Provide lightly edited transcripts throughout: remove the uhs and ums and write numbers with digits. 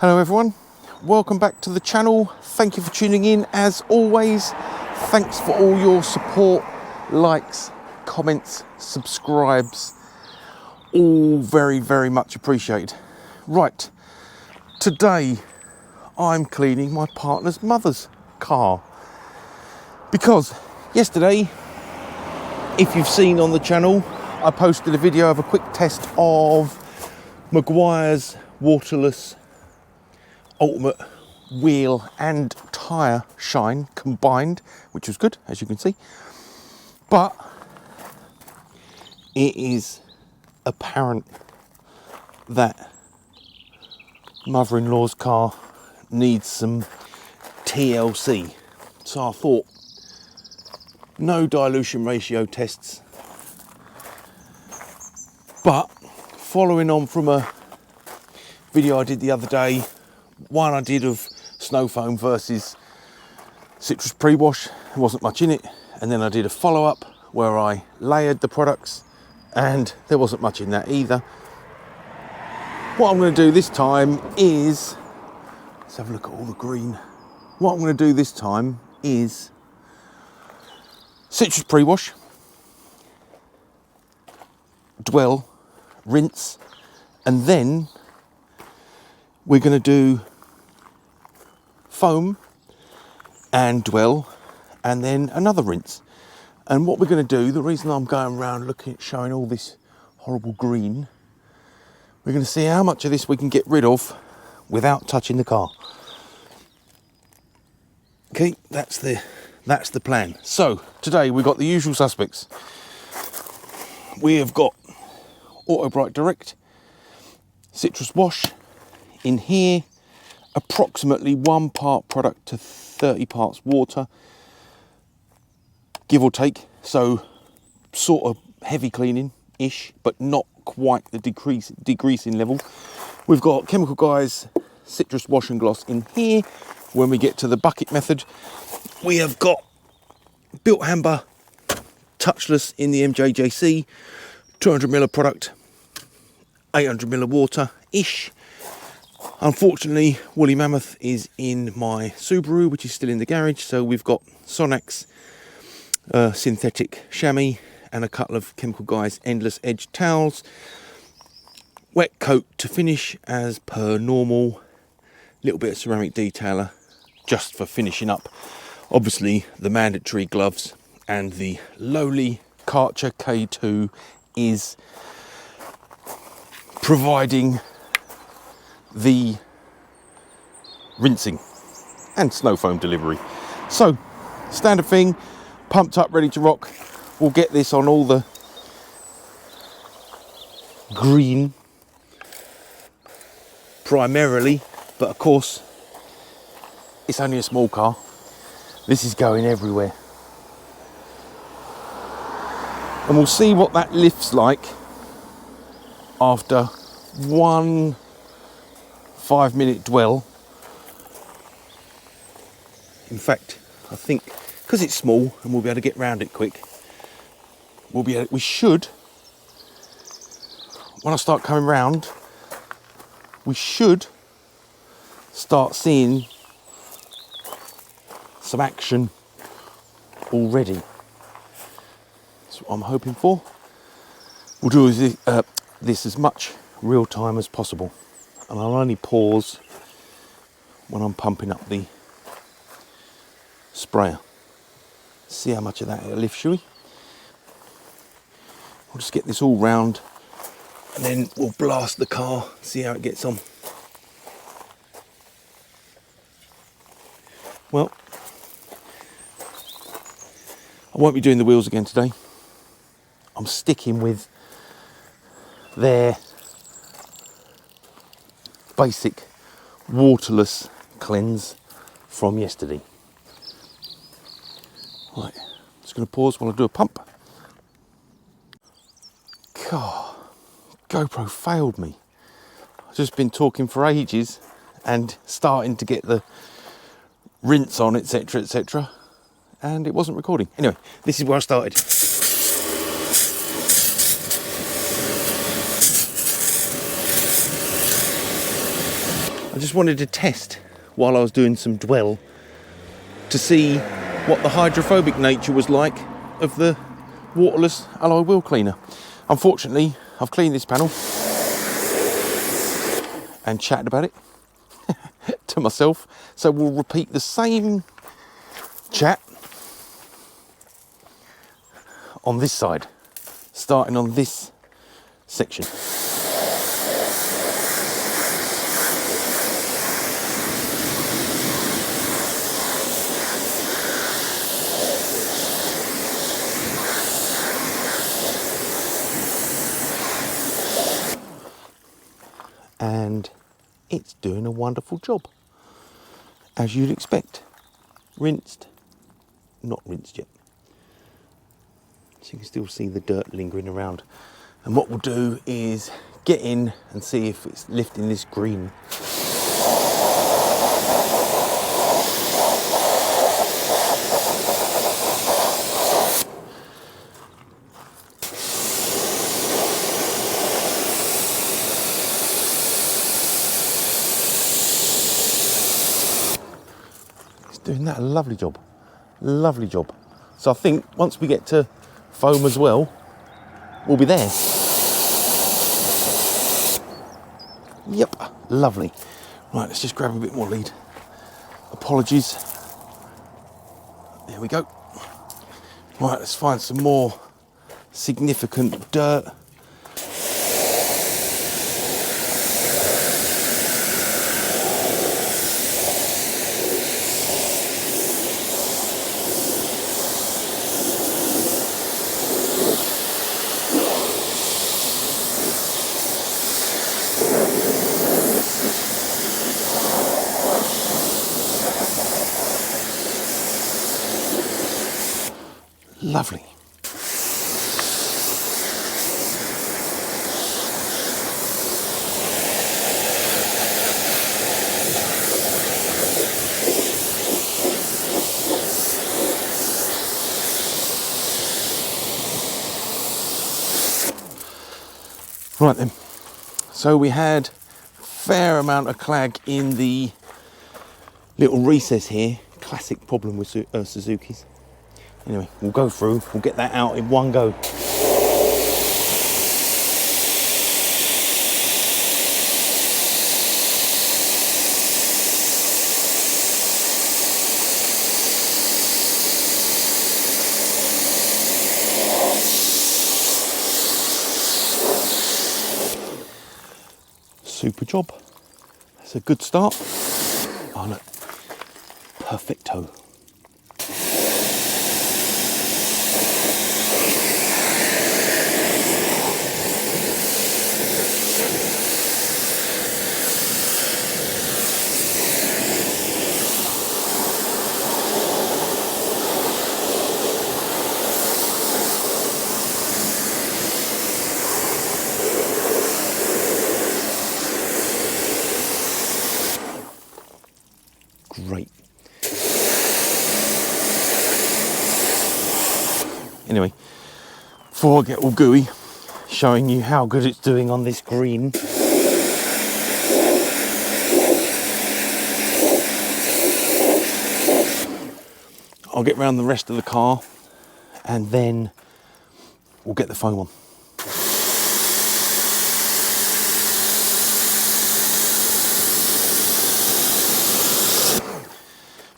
Hello everyone, welcome back to the channel. Thank you for tuning in. As always, thanks for all your support, likes, comments, subscribes, all very much appreciated. Right, today I'm cleaning my partner's mother's car because yesterday, if you've seen on the channel, I posted a video of a quick test of Meguiars waterless ultimate wheel and tyre shine combined, which was good, as you can see. But it is apparent that mother-in-law's car needs some TLC. So I thought, no dilution ratio tests, but following on from a video I did the other day, one I did of snow foam versus citrus pre-wash, there wasn't much in it, and then I did a follow-up where I layered the products and there wasn't much in that either. What I'm going to do this time is, let's have a look at all the green. What I'm going to do this time is citrus pre-wash, dwell, rinse, and then we're going to do foam and dwell, and then another rinse. And what we're going to do, the reason I'm going around looking at showing all this horrible green, we're going to see how much of this we can get rid of without touching the car. Okay, that's the plan. So today we've got the usual suspects. We have got Auto Bright Direct, citrus wash. In here, approximately 1 part product to 30 parts water, give or take. So sort of heavy cleaning ish, but not quite the degreasing level. We've got Chemical Guys citrus wash and gloss in here. When we get to the bucket method, we have got Bilt Hamber touchless in the MJJC, 200ml of product, 800ml of water ish. Unfortunately, Woolly Mammoth is in my Subaru, which is still in the garage, so we've got Sonax synthetic chamois and a couple of Chemical Guys Endless Edge towels. Wet coat to finish as per normal. Little bit of ceramic detailer just for finishing up. Obviously, the mandatory gloves and the lowly Karcher K2 is providing the rinsing and snow foam delivery. So standard thing, pumped up, ready to rock. We'll get this on all the green primarily, but of course it's only a small car. This is going everywhere, and we'll see what that lifts like after 1 5-minute dwell. In fact, I think because it's small and we'll be able to get round it quick, we should, when I start coming round, we should start seeing some action already. That's what I'm hoping for. We'll do this as much real time as possible, and I'll only pause when I'm pumping up the sprayer. See how much of that it'll lift, shall we? We'll just get this all round and then we'll blast the car, see how it gets on. Well, I won't be doing the wheels again today. I'm sticking with their basic waterless cleanse from yesterday. Right, just going to pause while I do a pump. God, GoPro failed me. I've just been talking for ages and starting to get the rinse on, etc, and it wasn't recording. Anyway, this is where I started. just wanted to test while I was doing some dwell to see what the hydrophobic nature was like of the waterless alloy wheel cleaner. Unfortunately, I've cleaned this panel and chatted about it to myself, so we'll repeat the same chat on this side, starting on this section. And it's doing a wonderful job, as you'd expect. Rinsed, not rinsed yet. So you can still see the dirt lingering around. And what we'll do is get in and see if it's lifting this green. Doing that a lovely job, lovely job. So I think once we get to foam as well, we'll be there. Yep, lovely. Right, let's just grab a bit more lead. Apologies. There we go. Right, let's find some more significant dirt. Lovely. Right then, so we had a fair amount of clag in the little recess here. Classic problem with Suzuki's. Anyway, we'll go through, we'll get that out in one go. Super job. That's a good start. Oh look, perfecto. Great. Anyway, before I get all gooey, showing you how good it's doing on this green. I'll get round the rest of the car and then we'll get the foam on.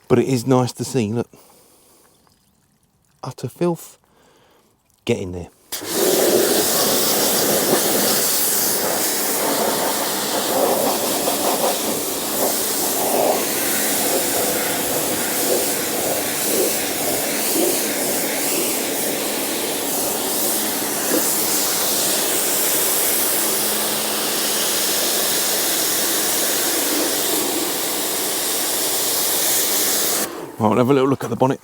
But it is nice to see, look, utter filth, get in there. Right, we'll have a little look at the bonnet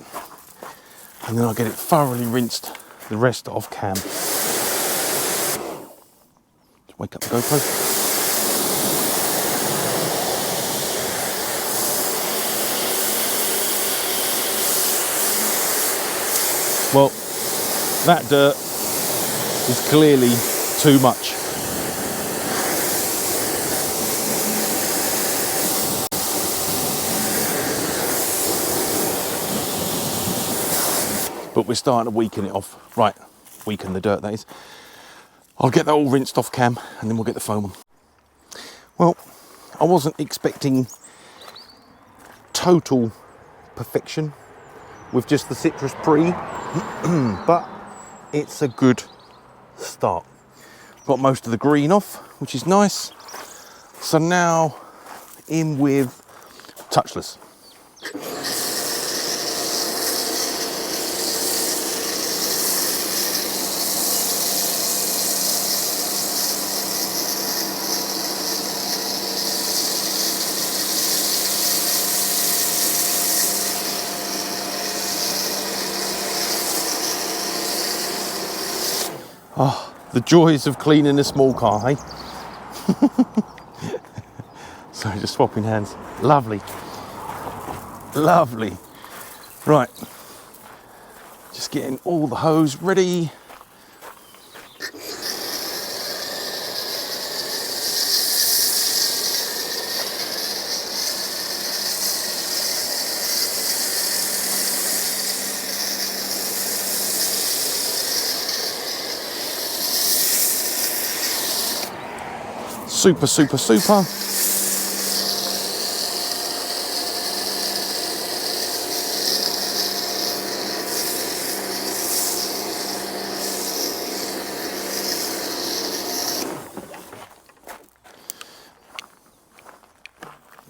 and then I'll get it thoroughly rinsed the rest off cam. Just wake up the GoPro. Well, that dirt is clearly too much. but we're starting to weaken it off. Right, weaken the dirt, that is. I'll get that all rinsed off cam and then we'll get the foam on. Well, I wasn't expecting total perfection with just the citrus pre, but it's a good start. Got most of the green off, which is nice. So now in with touchless. Oh, the joys of cleaning a small car, hey? So just swapping hands. Lovely. Lovely. Right. Just getting all the hose ready. Super, super, super.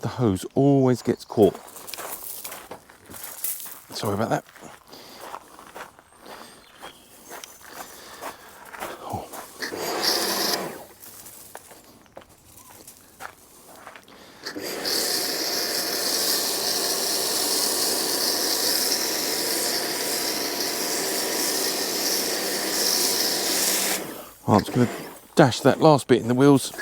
The hose always gets caught. Sorry about that. Oh. I'm just going to dash that last bit in the wheels.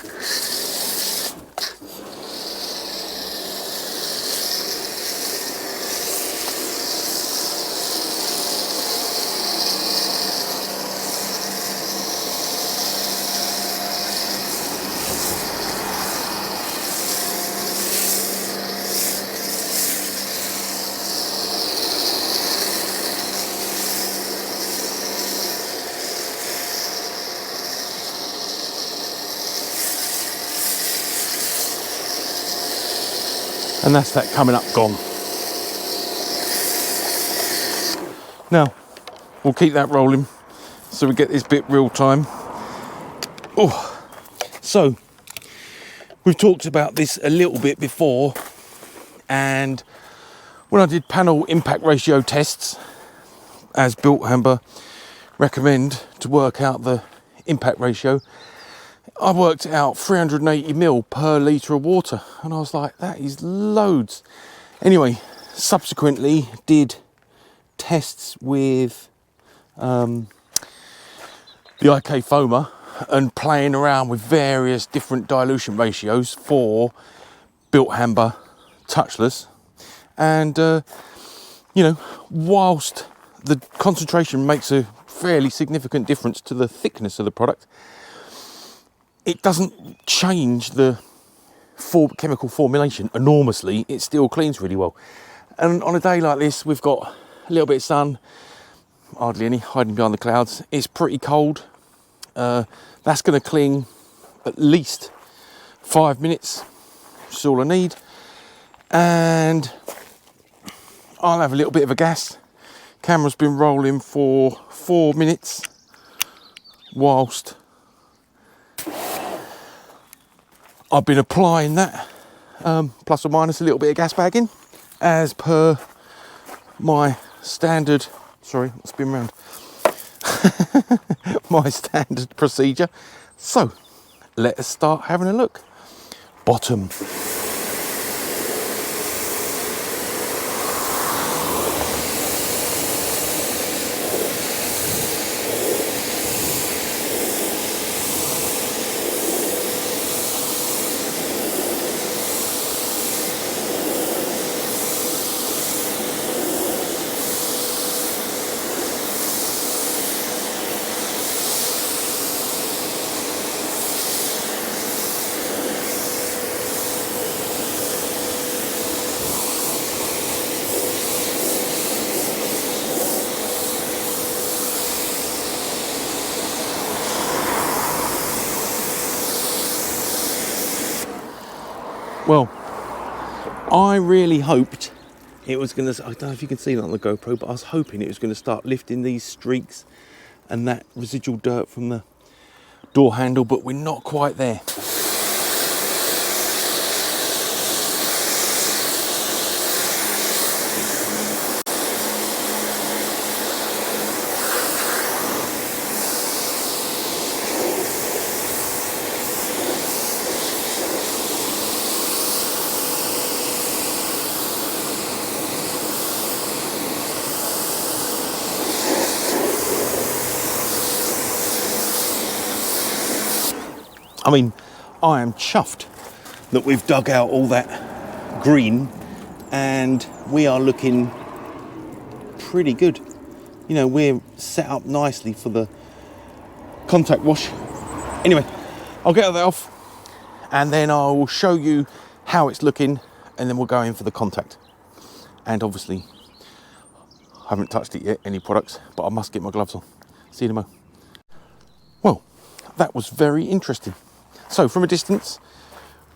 And that's that coming up gone. Now, we'll keep that rolling so we get this bit real time. Oh, so we've talked about this a little bit before, and when I did panel impact ratio tests, as Bilt Hamber recommend to work out the impact ratio, I worked out 380 mil per litre of water, and I was like, that is loads. Anyway, subsequently did tests with the IK foamer and playing around with various different dilution ratios for Bilt Hamber touchless, and you know, whilst the concentration makes a fairly significant difference to the thickness of the product, it doesn't change the chemical formulation enormously. It still cleans really well. And on a day like this, we've got a little bit of sun, hardly any, hiding behind the clouds. It's pretty cold. That's going to cling at least 5 minutes, which is all I need. And I'll have a little bit of a gas. Camera's been rolling for 4 minutes whilst I've been applying that, plus or minus a little bit of gas bagging, as per my standard, sorry, let's spin round, my standard procedure. So, let us start having a look. Bottom. Well, I really hoped it was going to, I don't know if you can see that on the GoPro, but I was hoping it was going to start lifting these streaks and that residual dirt from the door handle, but we're not quite there. I mean, I am chuffed that we've dug out all that green and we are looking pretty good. You know, we're set up nicely for the contact wash. Anyway, I'll get that off and then I will show you how it's looking and then we'll go in for the contact. And obviously, I haven't touched it yet, any products, but I must get my gloves on. See you tomorrow. Well, that was very interesting. So from a distance,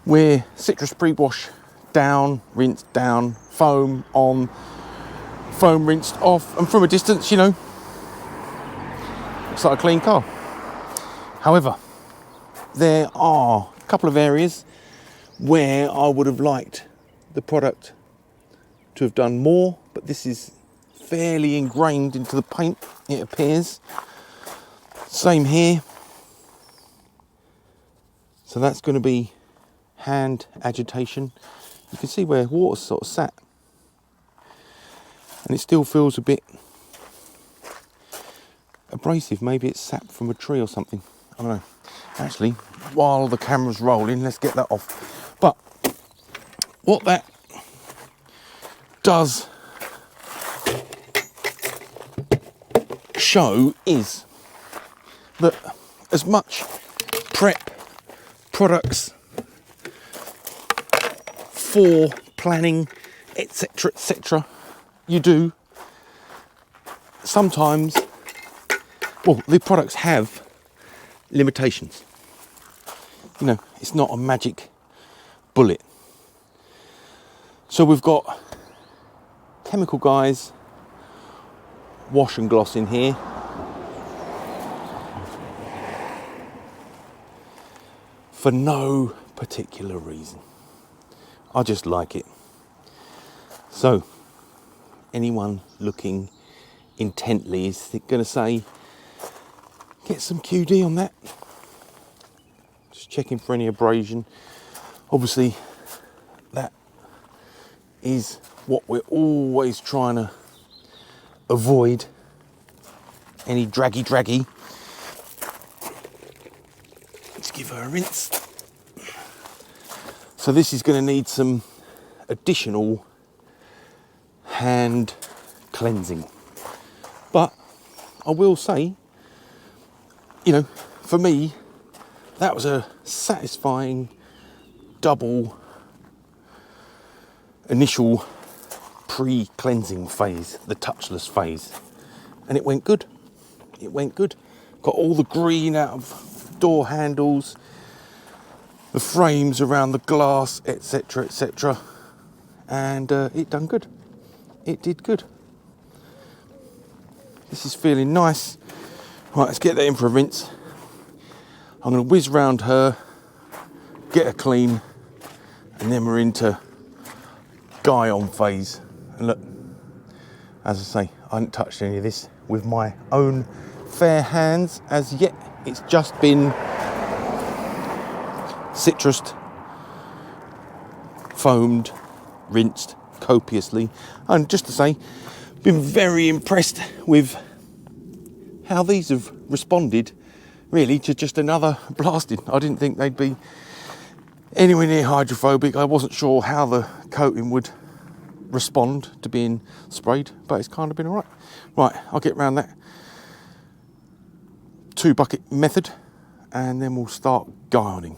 we're citrus pre-wash down, rinsed down, foam on, foam rinsed off, and from a distance, you know, looks like a clean car. However, there are a couple of areas where I would have liked the product to have done more, but this is fairly ingrained into the paint, it appears. Same here. So that's going to be hand agitation. You can see where water's sort of sat. And it still feels a bit abrasive. Maybe it's sap from a tree or something. I don't know. Actually, while the camera's rolling, let's get that off. But what that does show is that as much prep products for planning, etc., you do, sometimes, well, the products have limitations. You know, it's not a magic bullet. So we've got Chemical Guys wash and gloss in here. For no particular reason. I just like it. So, anyone looking intently is going to say, get some QD on that. Just checking for any abrasion. Obviously, that is what we're always trying to avoid. Any draggy. Let's give her a rinse. So this is going to need some additional hand cleansing. But I will say, you know, for me, that was a satisfying double initial pre-cleansing phase, the touchless phase. And it went good. It went good. Got all the green out of door handles, the frames around the glass, etc., and it done good. It did good. This is feeling nice. Right, let's get that in for a rinse. I'm going to whiz round her, get her clean, and then we're into gyeon phase. And look, as I say, I haven't touched any of this with my own fair hands as yet. It's just been citrused, foamed, rinsed copiously. And just to say, been very impressed with how these have responded really to just another blasting. I didn't think they'd be anywhere near hydrophobic. I wasn't sure how the coating would respond to being sprayed, but it's kind of been all right. Right, I'll get around that 2 bucket method and then we'll start gyeoning.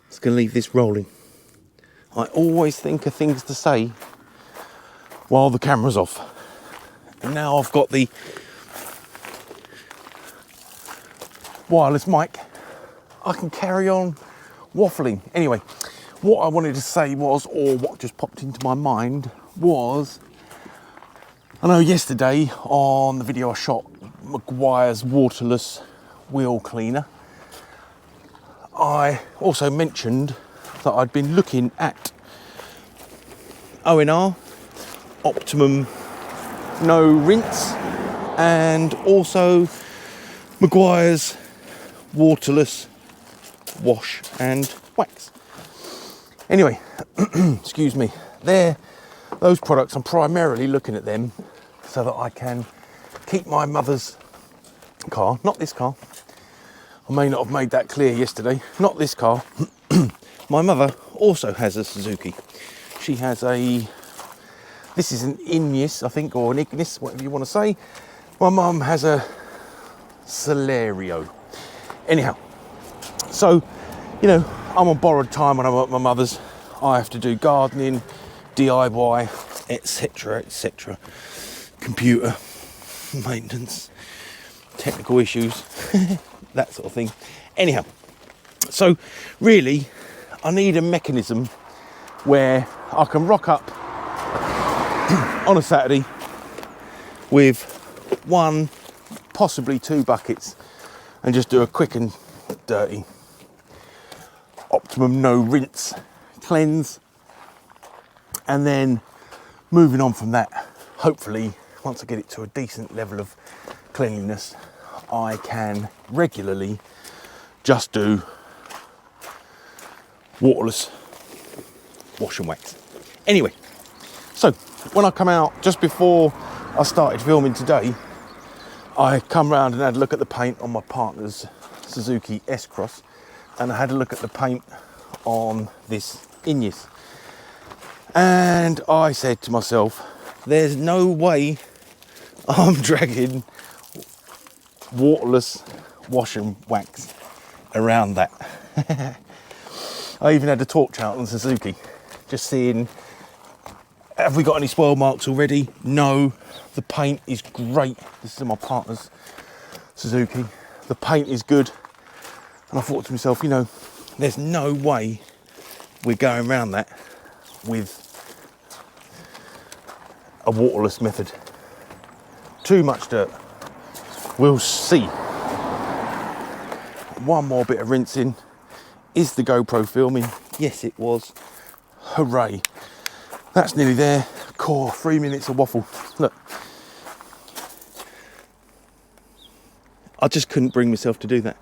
Just going to leave this rolling. I always think of things to say while the camera's off. And now I've got the wireless mic, I can carry on waffling. Anyway, what I wanted to say was, or what just popped into my mind was, I know yesterday on the video I shot Meguiar's waterless wheel cleaner, I also mentioned that I'd been looking at ONR, Optimum No Rinse, and also Meguiar's waterless wash and wax. Anyway, excuse me, those products, I'm primarily looking at them so that I can keep my mother's car, not this car. I may not have made that clear yesterday, not this car. My mother also has a Suzuki. She has this is an Ignis, I think, or an Ignis, whatever you want to say. My mum has a Celerio. Anyhow, so, you know, I'm on borrowed time when I'm at my mother's. I have to do gardening, DIY, etc, etc. Computer maintenance, technical issues, that sort of thing. Anyhow, so really, I need a mechanism where I can rock up on a Saturday with one, possibly two buckets and just do a quick and dirty Optimum No Rinse cleanse, and then moving on from that, hopefully once I get it to a decent level of cleanliness, I can regularly just do waterless wash and wax. Anyway, so when I come out, just before I started filming today, I come round and had a look at the paint on my partner's Suzuki S-Cross, and I had a look at the paint on this Ignis, and I said to myself, there's no way I'm dragging waterless wash and wax around that. I even had a torch out on Suzuki, just seeing, have we got any spoil marks already? No, the paint is great. This is my partner's Suzuki. The paint is good. And I thought to myself, you know, there's no way we're going around that with a waterless method. Too much dirt. We'll see. One more bit of rinsing. Is the GoPro filming? Yes, it was. Hooray. That's nearly there. Core, 3 minutes of waffle. Look. I just couldn't bring myself to do that.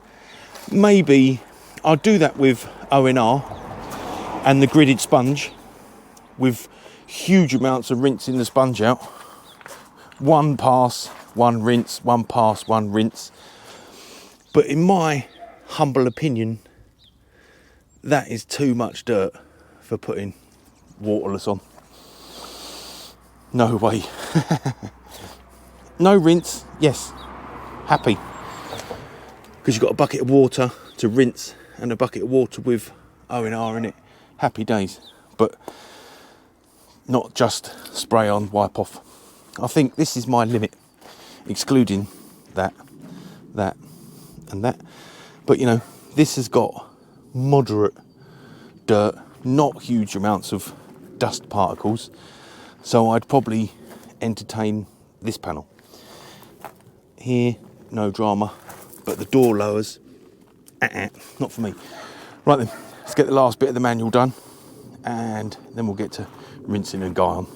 Maybe I'll do that with ONR and the gridded sponge, with huge amounts of rinsing the sponge out. One pass, one rinse, one pass, one rinse. But in my humble opinion, that is too much dirt for putting waterless on. No way. No rinse, yes, happy. Because you've got a bucket of water to rinse and a bucket of water with ONR in it. Happy days. But not just spray on, wipe off. I think this is my limit, excluding that, and that. But you know, this has got moderate dirt, not huge amounts of dust particles, so I'd probably entertain this panel. Here, no drama, but the door lowers, not for me. Right then, let's get the last bit of the manual done, and then we'll get to rinsing and gyeon.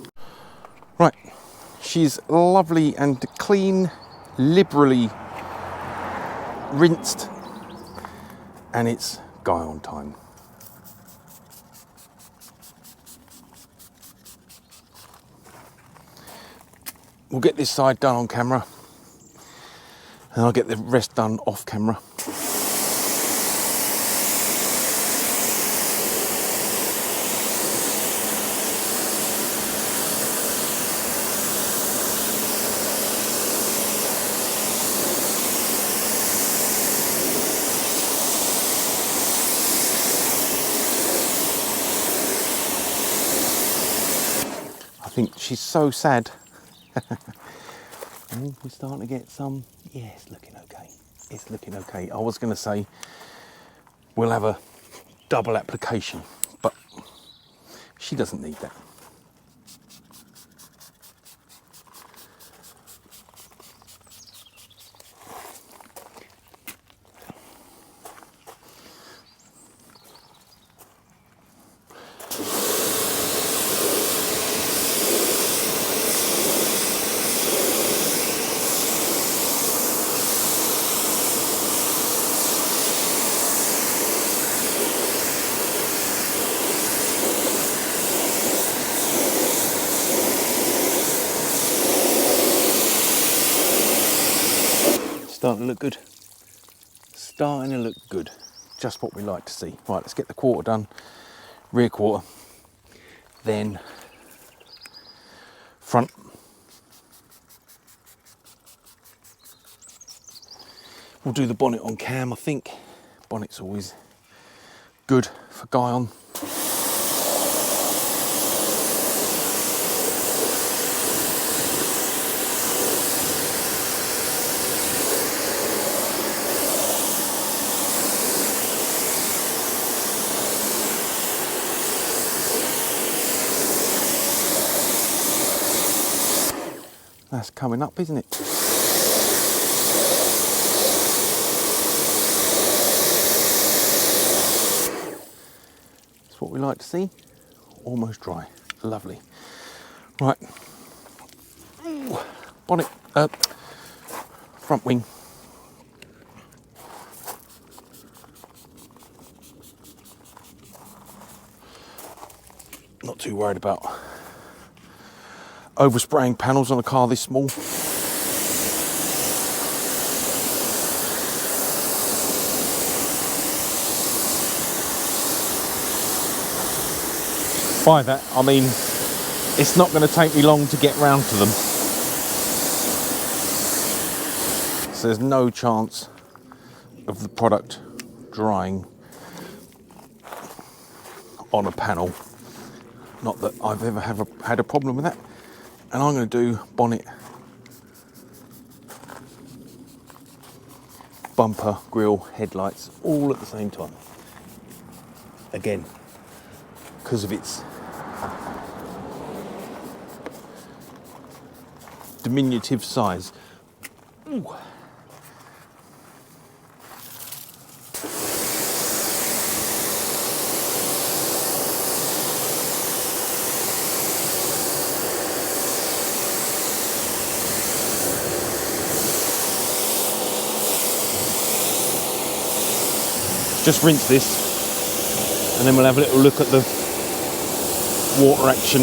Right, she's lovely and clean, liberally rinsed, and it's gyeon time. We'll get this side done on camera, and I'll get the rest done off camera. I think she's so sad. Oh, we're starting to get some. Yeah, it's looking okay. It's looking okay. I was going to say we'll have a double application, but she doesn't need that. Starting to look good. Starting to look good. Just what we like to see. Right, let's get the quarter done. Rear quarter. Then front. We'll do the bonnet on cam, I think. Bonnet's always good for gyeon. That's coming up, isn't it? That's what we like to see. Almost dry. Lovely. Right. Ooh. Bonnet. Front wing. Not too worried about overspraying panels on a car this small. By that, I mean, it's not going to take me long to get round to them. So there's no chance of the product drying on a panel. Not that I've ever had a problem with that. And I'm going to do bonnet, bumper, grille, headlights, all at the same time. Again, because of its diminutive size. Ooh. Just rinse this and then we'll have a little look at the water action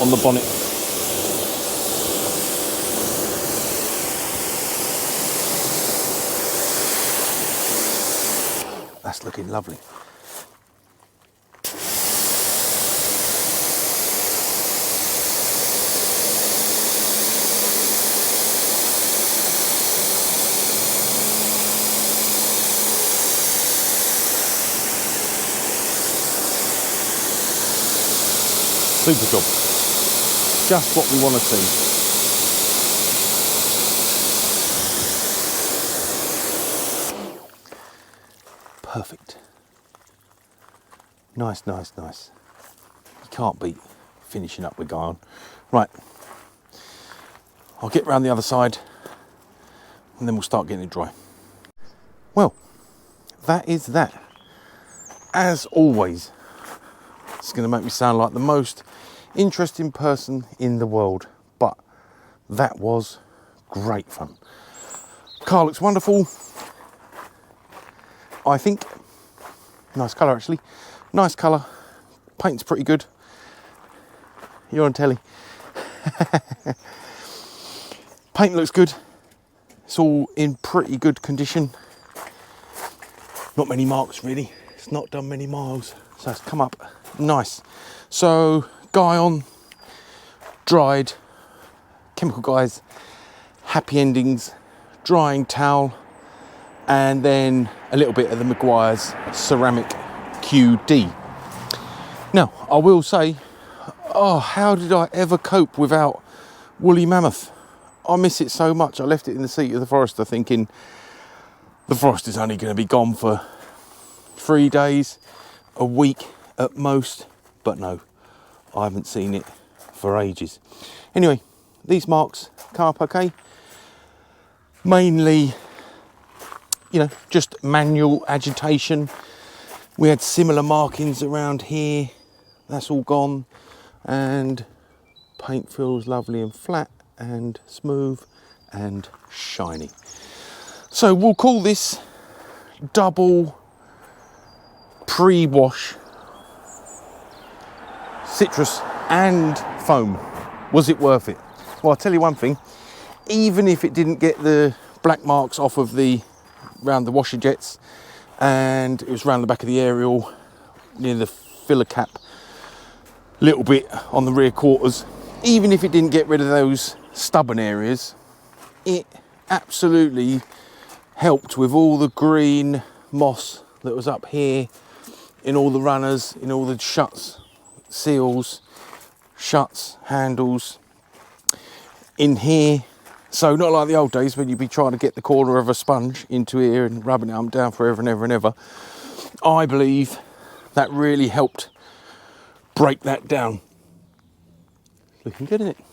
on the bonnet. That's looking lovely. Super job. Just what we want to see. Perfect. Nice, nice, nice. You can't beat finishing up with gyeon. Right. I'll get round the other side and then we'll start getting it dry. Well, that is that. As always, it's going to make me sound like the most interesting person in the world, but that was great fun. Car looks wonderful, I think. Nice colour actually. Nice colour. Paint's pretty good. You're on telly. Paint looks good. It's all in pretty good condition. Not many marks really. It's not done many miles, so it's come up nice. So gyeon, dried, chemical guys, happy endings, drying towel, and then a little bit of the meguiars ceramic QD. Now I will say, oh, how did I ever cope without Woolly Mammoth? I miss it so much. I left it in the seat of the Forester thinking the Forester's only going to be gone for 3 days, a week at most, but no, I haven't seen it for ages. Anyway, these marks come up okay. Mainly, you know, just manual agitation. We had similar markings around here. That's all gone, and paint feels lovely and flat and smooth and shiny. So we'll call this double pre-wash citrus and foam. Was it worth it? Well, I'll tell you one thing, even if it didn't get the black marks off of around the washer jets, and it was around the back of the aerial near the filler cap, little bit on the rear quarters, even if it didn't get rid of those stubborn areas, it absolutely helped with all the green moss that was up here, in all the runners, in all the shuts, seals, shuts, handles, in here. So not like the old days when you'd be trying to get the corner of a sponge into here and rubbing it down forever and ever and ever. I believe that really helped break that down. Looking good, isn't it?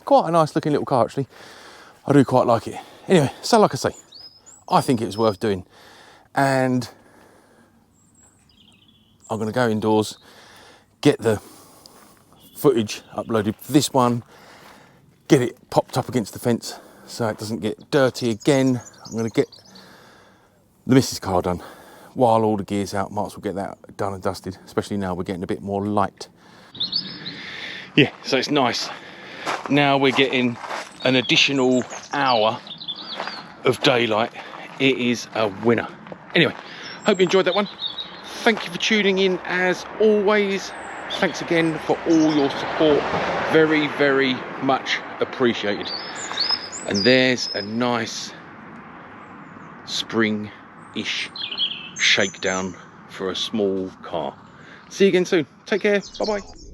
Quite a nice looking little car, actually. I do quite like it. Anyway, so like I say, I think it was worth doing, and I'm going to go indoors, get the footage uploaded for this one, get it popped up against the fence so it doesn't get dirty again. I'm going to get the missus car done while all the gear's out. Might as well get that done and dusted, especially now we're getting a bit more light. Yeah, so it's nice. Now we're getting an additional hour of daylight. It is a winner. Anyway, hope you enjoyed that one. Thank you for tuning in as always. Thanks again for all your support. Very, very much appreciated. And there's a nice spring-ish shakedown for a small car. See you again soon. Take care. Bye-bye.